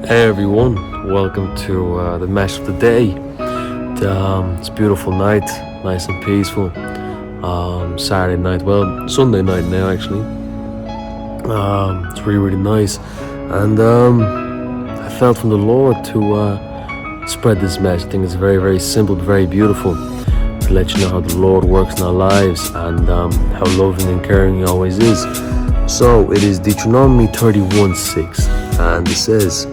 Hey everyone, welcome to the mesh of the day. It's a beautiful night, nice and peaceful. Saturday night, well, Sunday night now actually. It's really nice, and I felt from the Lord to spread this message. I think it's very simple, but very beautiful to let you know how the Lord works in our lives and how loving and caring He always is. So it is Deuteronomy 31:6, and it says,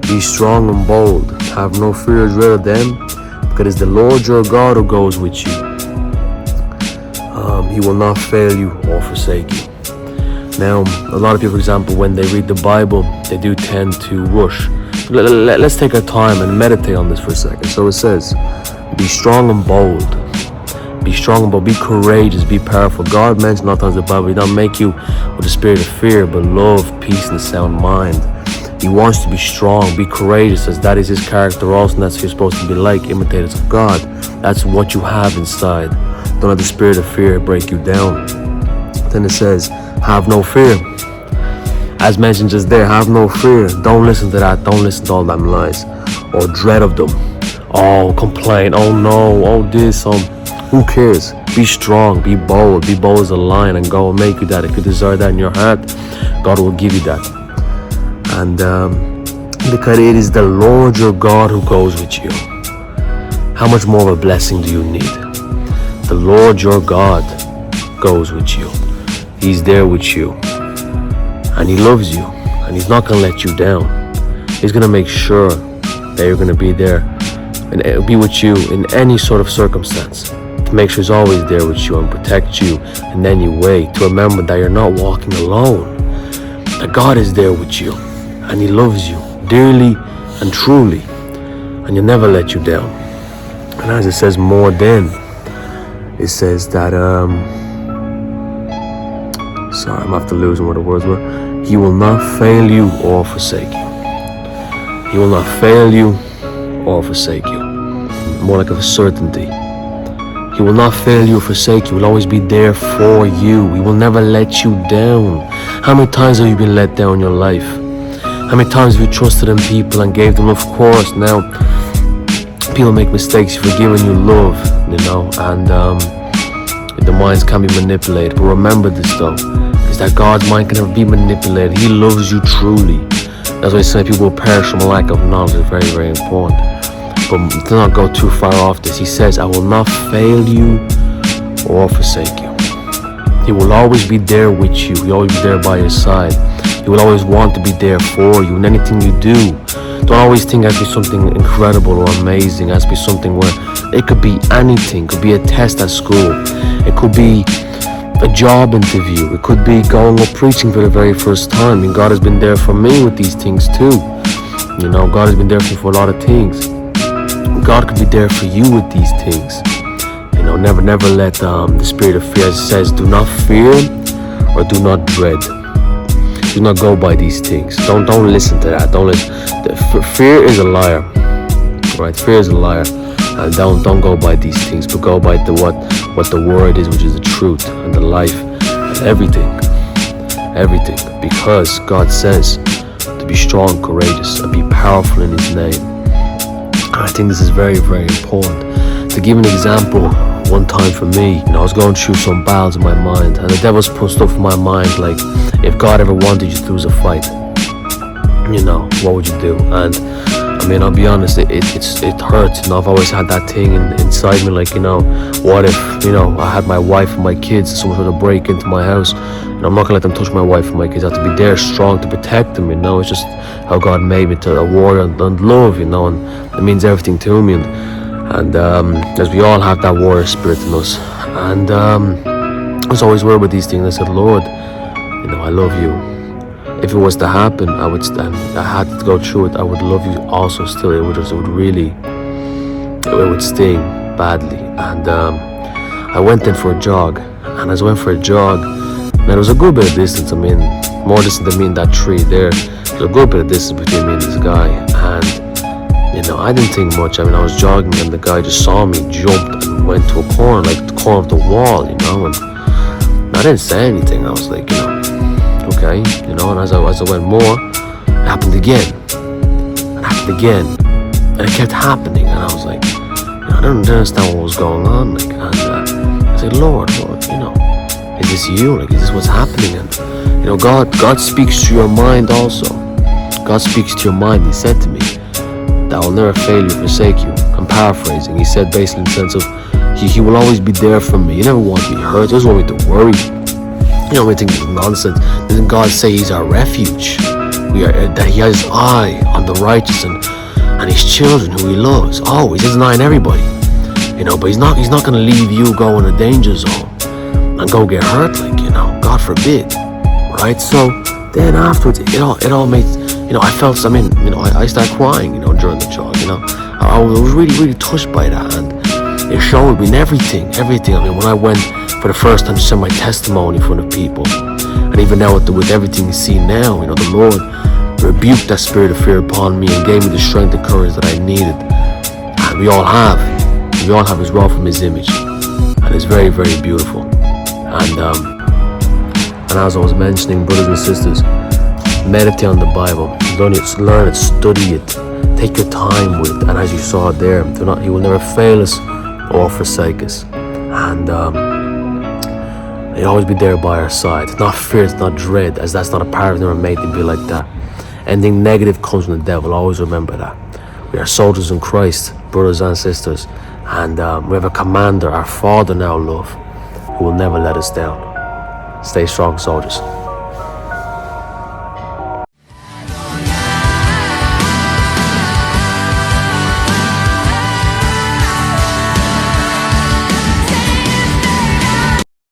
"Be strong and bold, have no fear or dread of them, because it is the Lord your God who goes with you. He will not fail you or forsake you." Now, a lot of people, for example, when they read the Bible, they do tend to rush. Let's take our time and meditate on this for a second. So it says, be strong and bold. Be strong and bold, be courageous, be powerful. God mentioned a lot of times in the Bible, He don't make you with a spirit of fear, but love, peace, and a sound mind. He wants you to be strong, be courageous, as that is His character also, and that's what you're supposed to be like, imitators of God. That's what you have inside. Don't let the spirit of fear break you down. Then it says, have no fear. As mentioned just there, have no fear. Don't listen to that. Don't listen to all them lies or dread of them. Oh, complain. Oh no. Oh this. Who cares? Be strong. Be bold. Be bold as a lion and go and make you that. If you desire that in your heart, God will give you that. And because it is the Lord your God who goes with you. How much more of a blessing do you need? The Lord your God goes with you. He's there with you. And He loves you. And He's not going to let you down. He's going to make sure that you're going to be there and be with you in any sort of circumstance. To make sure He's always there with you and protect you in any way. To remember that you're not walking alone. That God is there with you. And He loves you dearly and truly. And He'll never let you down. And as it says more then, it says that, sorry, I'm after losing what the words were. He will not fail you or forsake you. He will not fail you or forsake you. More like a certainty. He will not fail you or forsake you. He will always be there for you. He will never let you down. How many times have you been let down in your life? How many times have you trusted in people and gave them, of course, now people make mistakes, you forgive and you love, and the minds can be manipulated. But remember this though, is that God's mind can never be manipulated. He loves you truly. That's why some people perish from a lack of knowledge. It's very important. But do not go too far off this. He says, I will not fail you or forsake you. He will always be there with you. He will always be there by your side. He will always want to be there for you in anything you do. Don't always think it has to be something incredible or amazing. It has to be something where it could be anything. It could be a test at school. It could be a job interview. It could be going up preaching for the very first time. And God has been there for me with these things too. God has been there for me for a lot of things. God could be there for you with these things. Never let the spirit of fear, as it says, do not fear or do not dread. Do not go by these things. Don't listen to that. Don't listen. Fear is a liar. Right? Fear is a liar. And don't go by these things, but go by what the word is, which is the truth and the life and everything. Because God says to be strong, courageous, and be powerful in His name. And I think this is very important. To give an example, one time for me, I was going through some battles in my mind, and the devil's put stuff in my mind like, if God ever wanted you to lose a fight, what would you do? And I'll be honest, it hurts. I've always had that thing inside me, like, what if, I had my wife and my kids, and someone were to break into my house, and I'm not gonna let them touch my wife and my kids. I have to be there, strong, to protect them. It's just how God made me, to a warrior and love, and it means everything to me. And as we all have that warrior spirit in us. And I was always worried about these things. I said, Lord, I love you. If it was to happen, I would stand. I had to go through it. I would love you also still. It would sting badly. And I went in for a jog. And as I went for a jog, there was a good bit of distance. More distance than me and that tree there. There's a good bit of distance between me and this guy. And I didn't think much. I was jogging and the guy just saw me, jumped and went to a corner, like the corner of the wall, and I didn't say anything. I was like, okay, and as I went more, it happened again. again. And it kept happening, and I was like, I don't understand what was going on. Like, and I said, Lord, is this you? Like, is this what's happening? And God speaks to your mind also. God speaks to your mind. He said to me, that I will never fail you, forsake you. I'm paraphrasing. He said basically in the sense of, He will always be there for me. He never wants me to hurt. He doesn't want me to worry. We think it's nonsense. Doesn't God say He's our refuge? That He has His eye on the righteous and His children who He loves. Always. He has an eye on everybody. But He's not going to leave you go in a danger zone and go get hurt, God forbid. Right? So then afterwards, it all made, I felt, I started crying, during the jog, I was really, really touched by that, and it showed me in everything. When I went for the first time to share my testimony in front of people, and even now with everything you see now, the Lord rebuked that spirit of fear upon me and gave me the strength and courage that I needed. And we all have His rod from His image, and it's very, very beautiful. And as I was mentioning, brothers and sisters, meditate on the Bible, learn it, study it, take your time with it, and as you saw there, He will never fail us or forsake us, and He'll always be there by our side. It's not fear, it's not dread, as that's not a part of never made to be like that. Anything negative comes from the devil. Always remember that. We are soldiers in Christ, brothers and sisters, and we have a commander, our Father now, love, who will never let us down. Stay strong, soldiers.